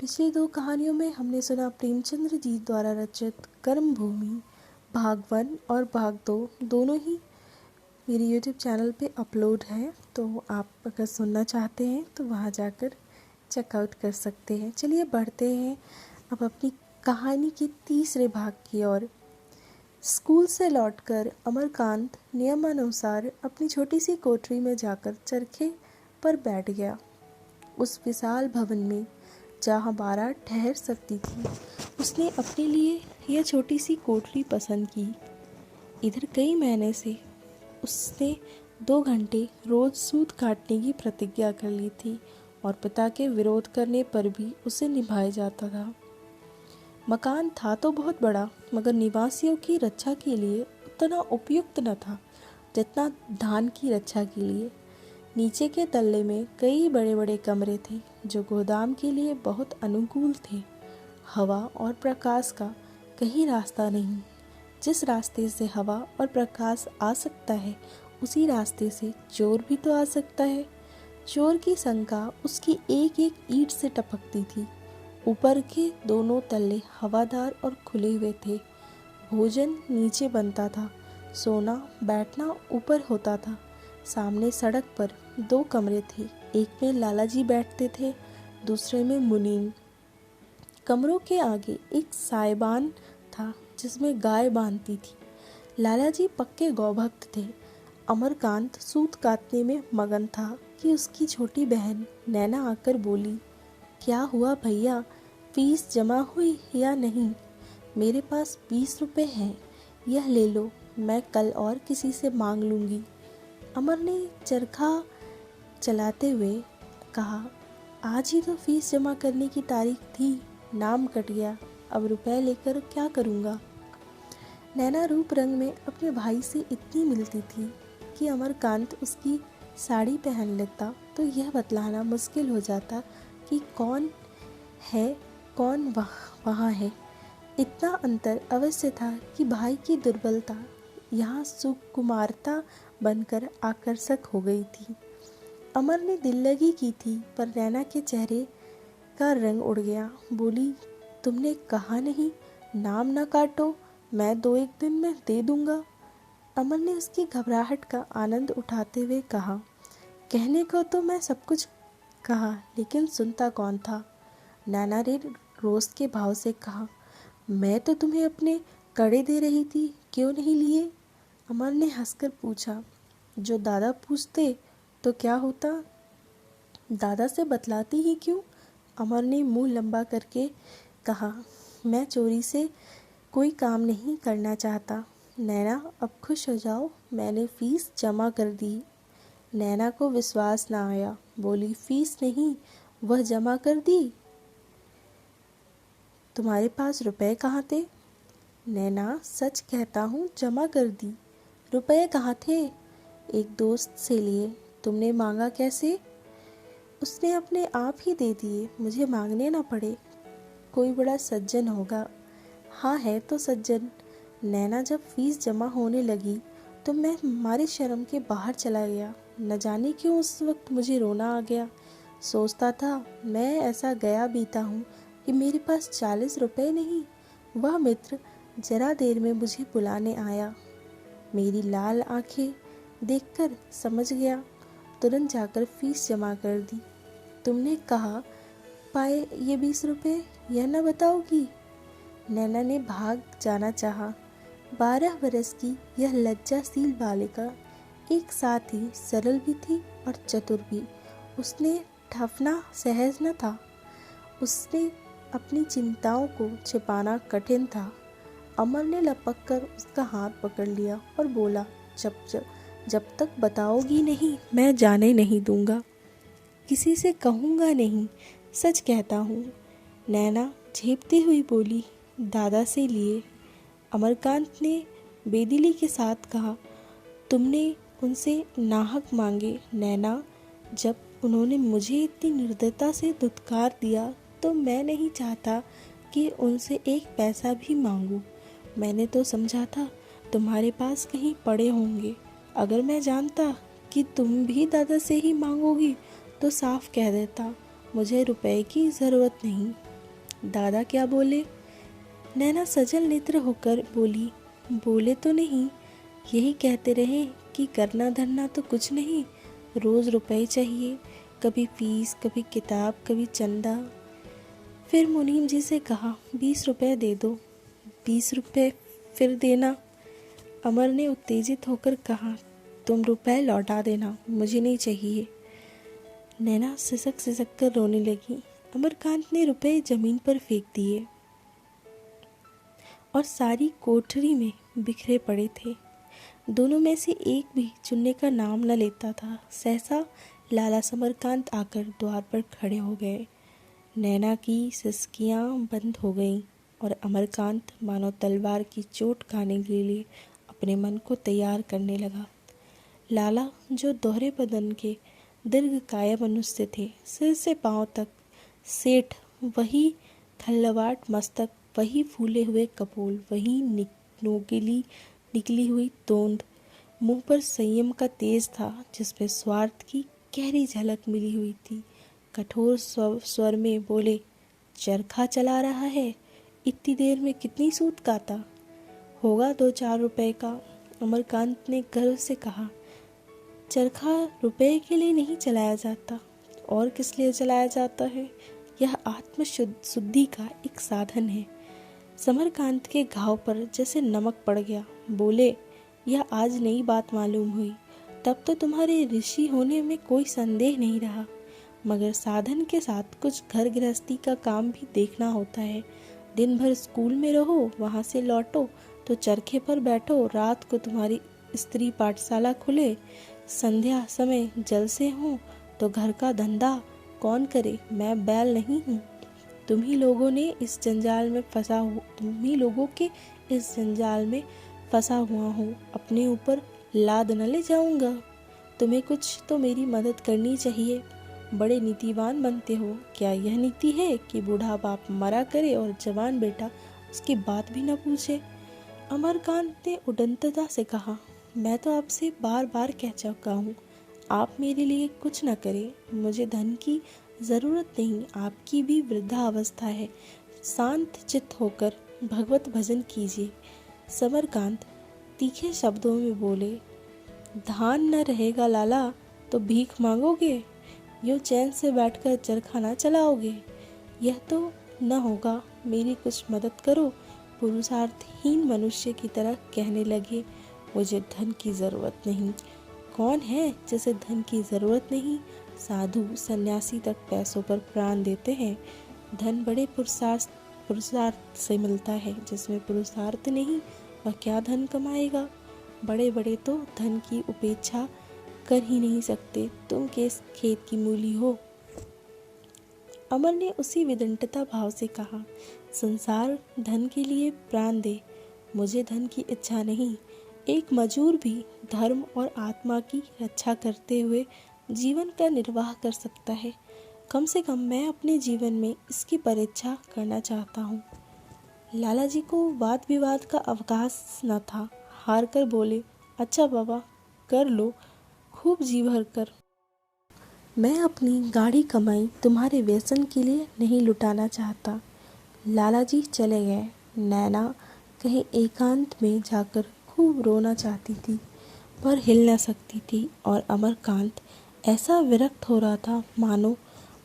पिछली दो कहानियों में हमने सुना प्रेमचंद्र जी द्वारा रचित कर्मभूमि भाग 1 और भाग 2 दोनों ही मेरे YouTube चैनल पे अपलोड है। तो आप अगर सुनना चाहते हैं तो वहाँ जाकर चेकआउट कर सकते हैं। चलिए बढ़ते हैं अब अपनी कहानी के तीसरे भाग की ओर। स्कूल से लौटकर अमरकांत नियमानुसार अपनी छोटी सी कोठरी में जाकर चरखे पर बैठ गया। उस विशाल भवन में जहाँ बारात ठहर सकती थी, उसने अपने लिए यह छोटी सी कोठरी पसंद की। इधर कई महीने से उसने 2 घंटे रोज सूत काटने की प्रतिज्ञा कर ली थी और पिता के विरोध करने पर भी उसे निभाया जाता था। मकान था तो बहुत बड़ा, मगर निवासियों की रक्षा के लिए उतना उपयुक्त न था जितना धान की रक्षा के लिए। नीचे के तल्ले में कई बड़े बड़े कमरे थे जो गोदाम के लिए बहुत अनुकूल थे। हवा और प्रकाश का कहीं रास्ता नहीं। जिस रास्ते से हवा और प्रकाश आ सकता है, उसी रास्ते से चोर भी तो आ सकता है। चोर की शंका उसकी एक एक ईंट से टपकती थी। ऊपर के दोनों तल्ले हवादार और खुले हुए थे। भोजन नीचे बनता था, सोना बैठना ऊपर होता था। सामने सड़क पर 2 कमरे थे, एक में लालाजी बैठते थे, दूसरे में मुनीम। कमरों के आगे एक साइबान था जिसमें गाय बांधती थी। लालाजी पक्के गौभक्त थे। अमरकांत सूत काटने में मगन था कि उसकी छोटी बहन नैना आकर बोली, क्या हुआ भैया, फीस जमा हुई या नहीं? मेरे पास 20 रुपए हैं, यह ले लो, मैं कल और किसी से मांग लूँगी। अमर ने चरखा चलाते हुए कहा, आज ही तो फीस जमा करने की तारीख थी, नाम कट गया, अब रुपए लेकर क्या करूँगा? नैना रूप रंग में अपने भाई से इतनी मिलती थी कि अमरकांत उसकी साड़ी पहन लेता तो यह बतलाना मुश्किल हो जाता कि कौन है कौन वहाँ है। इतना अंतर अवश्य था कि भाई की दुर्बलता यहाँ सुकुमारता बनकर आकर्षक हो गई थी। अमर ने दिल लगी की थी, पर नैना के चेहरे का रंग उड़ गया। बोली, तुमने कहा नहीं नाम न काटो, मैं 2-1 दिन में दे दूंगा। अमर ने उसकी घबराहट का आनंद उठाते हुए कहा, कहने को तो मैं सब कुछ कहा, लेकिन सुनता कौन था? नैना ने रोष के भाव से कहा, मैं तो तुम्हें अपने कड़े दे रही थी, क्यों नहीं लिए? अमर ने हंसकर पूछा, जो दादा पूछते तो क्या होता? दादा से बतलाती ही क्यों? अमर ने मुंह लंबा करके कहा, मैं चोरी से कोई काम नहीं करना चाहता। नैना, अब खुश हो जाओ, मैंने फीस जमा कर दी। नैना को विश्वास ना आया, बोली, फीस नहीं, वह जमा कर दी? तुम्हारे पास रुपए कहाँ थे? नैना, सच कहता हूँ, जमा कर दी। रुपए कहाँ थे? एक दोस्त से लिए। तुमने मांगा कैसे? उसने अपने आप ही दे दिए, मुझे मांगने ना पड़े। कोई बड़ा सज्जन होगा। हाँ, है तो सज्जन। नैना, जब फीस जमा होने लगी तो मैं हमारी शर्म के बाहर चला गया। न जाने क्यों उस वक्त मुझे रोना आ गया। सोचता था मैं ऐसा गया बीता हूँ कि मेरे पास 40 रुपए नहीं। वह मित्र जरा देर में मुझे बुलाने आया। मेरी लाल आंखें देखकर समझ गया, तुरंत जाकर फीस जमा कर दी। तुमने कहा पाए ये 20 रुपए, यह न बताओगी? नैना ने भाग जाना चाहा। 12 बरस की यह लज्जाशील बालिका एक साथ ही सरल भी थी और चतुर भी। उसने ठफना सहज न था। उसने अपनी चिंताओं को छिपाना कठिन था। अमर ने लपक कर उसका हाथ पकड़ लिया और बोला, जब तक बताओगी नहीं, मैं जाने नहीं दूंगा। किसी से कहूँगा नहीं, सच कहता हूँ। नैना झेपती हुई बोली, दादा से लिए। अमरकांत ने बेदिली के साथ कहा, तुमने उनसे नाहक मांगे नैना। जब उन्होंने मुझे इतनी निर्दयता से धुतकार दिया तो मैं नहीं चाहता कि उनसे एक पैसा भी मांगूं। मैंने तो समझा था तुम्हारे पास कहीं पड़े होंगे। अगर मैं जानता कि तुम भी दादा से ही मांगोगी तो साफ कह देता, मुझे रुपए की ज़रूरत नहीं। दादा क्या बोले? नैना सजल नेत्र होकर बोली, बोले तो नहीं, यही कहते रहे कि करना धरना तो कुछ नहीं, रोज़ रुपए चाहिए, कभी फीस, कभी किताब, कभी चंदा। फिर मुनीम जी से कहा, 20 रुपए दे दो। 20 रुपए फिर देना। अमर ने उत्तेजित होकर कहा, तुम रुपए लौटा देना, मुझे नहीं चाहिए। नैना सिसक कर रोने लगी। अमरकांत ने रुपए जमीन पर फेंक दिए और सारी कोठरी में बिखरे पड़े थे। दोनों में से एक भी चुनने का नाम न लेता था। सहसा लाला समरकांत आकर द्वार पर खड़े हो गए। नैना की सिसकियां बंद हो गईं और अमरकांत मानो तलवार की चोट खाने के लिए अपने मन को तैयार करने लगा। लाला, जो दोहरे बदन के दीर्घकाय मनुष्य थे, सिर से पांव तक सेठ, वही थल्लवाट मस्तक, वही फूले हुए कपोल, वही नोकीली निकली हुई तोंद, मुंह पर संयम का तेज था जिसमें स्वार्थ की गहरी झलक मिली हुई थी। कठोर स्वर में बोले, चरखा चला रहा है, इतनी देर में कितनी सूत काता? होगा 2-4 रुपए का। अमरकांत ने गर्व से कहा, चरखा रुपए के लिए नहीं चलाया जाता, और किस लिए चलाया जाता है? यह आत्मशुद्धि का एक साधन है। समरकांत के घाव पर जैसे नमक पड़ गया। बोले, यह आज नई बात मालूम हुई, तब तो तुम्हारे ऋषि होने में कोई संदेह नहीं रहा, मगर साधन के साथ कुछ घर गृहस्थी का काम भी देखना होता है। दिन भर स्कूल में रहो, वहाँ से लौटो तो चरखे पर बैठो, रात को तुम्हारी स्त्री पाठशाला खुले, संध्या समय जलसे हों तो घर का धंधा कौन करे? मैं बैल नहीं हूँ। तुम ही लोगों के इस जंजाल में फंसा हुआ हूँ, अपने ऊपर लाद न ले जाऊंगा। तुम्हें कुछ तो मेरी मदद करनी चाहिए। बड़े नीतिवान बनते हो, क्या यह नीति है कि बूढ़ा बाप मरा करे और जवान बेटा उसकी बात भी न पूछे? अमरकांत ने उदंडता से कहा, मैं तो आपसे बार बार कह चुका हूँ, आप मेरे लिए कुछ न करें, मुझे धन की ज़रूरत नहीं, आपकी भी वृद्धावस्था है, शांत चित्त होकर भगवत भजन कीजिए। समरकांत तीखे शब्दों में बोले, धान न रहेगा लाला तो भीख मांगोगे? यूँ चैन से बैठकर चरखा न चलाओगे? यह तो न होगा, मेरी कुछ मदद करो। पुरुषार्थहीन मनुष्य की तरह कहने लगे, मुझे धन की ज़रूरत नहीं। कौन है जिसे धन की ज़रूरत नहीं? साधु सन्यासी तक पैसों पर प्राण देते हैं। धन बड़े पुरुषार्थ से मिलता है, जिसमें पुरुषार्थ नहीं वह क्या धन कमाएगा? बड़े बड़े तो धन की उपेक्षा कर ही नहीं सकते, तुम किस खेत की मूली हो? अमर ने उसी विदंटता भाव से कहा, संसार धन के लिए प्राण दे, मुझे धन की इच्छा नहीं। एक मजूर भी धर्म और आत्मा की रक्षा करते हुए जीवन का निर्वाह कर सकता है। कम से कम मैं अपने जीवन में इसकी परीक्षा करना चाहता हूँ। लाला जी को वाद विवाद का अवकाश न था। हार कर बोले, अच्छा बाबा, कर लो, खूब जी भर कर। मैं अपनी गाढ़ी कमाई तुम्हारे व्यसन के लिए नहीं लुटाना चाहता। लाला जी चले गए। नैना कहीं एकांत में जाकर खूब रोना चाहती थी, पर हिल न सकती थी, और अमरकांत ऐसा विरक्त हो रहा था मानो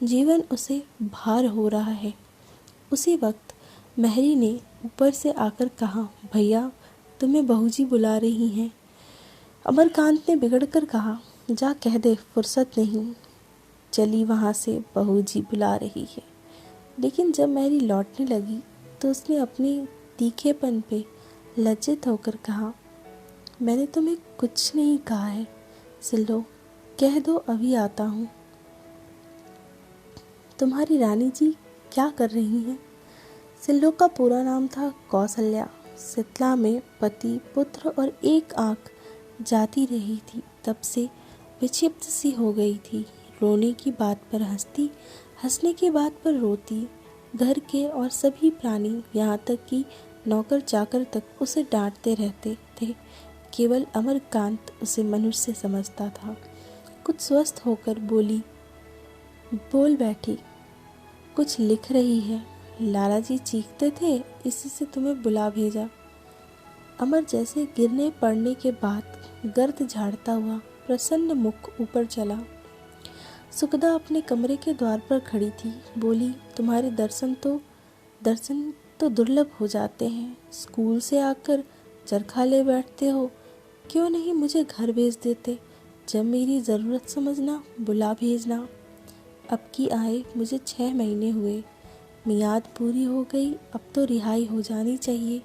जीवन उसे भार हो रहा है। उसी वक्त महरी ने ऊपर से आकर कहा, भैया तुम्हें बहूजी बुला रही हैं। अमरकांत ने बिगड़कर कहा, जा कह दे, फुर्सत नहीं, चली वहाँ से, बहूजी बुला रही है। लेकिन जब महरी लौटने लगी तो उसने अपने तीखेपन पे लज्जित होकर कहा, मैंने तुम्हें कुछ नहीं कहा है, सिल्लो, कह दो अभी आता हूँ। तुम्हारी रानी जी क्या कर रही हैं? सिल्लो का पूरा नाम था कौसल्या। शीतला में पति, पुत्र और एक आँख जाती रही थी, तब से विक्षिप्त सी हो गई थी। रोने की बात पर हंसती, हंसने की बात पर रोती। घर के और सभी प्राणी, यहाँ तक कि नौकर चाकर तक उसे डांटते रहते थे। केवल अमरकांत उसे मनुष्य समझता था। कुछ स्वस्थ होकर बोल बैठी, कुछ लिख रही है? लाला जी चीखते थे, इसी से तुम्हें बुला भेजा। अमर जैसे गिरने पड़ने के बाद गर्द झाड़ता हुआ प्रसन्न मुख ऊपर चला। सुखदा अपने कमरे के द्वार पर खड़ी थी। बोली, तुम्हारे दर्शन तो दुर्लभ हो जाते हैं। स्कूल से आकर चरखा ले बैठते हो। क्यों नहीं मुझे घर भेज देते? जब मेरी ज़रूरत समझना बुला भेजना। अब की आए मुझे 6 महीने हुए। मियाद पूरी हो गई, अब तो रिहाई हो जानी चाहिए।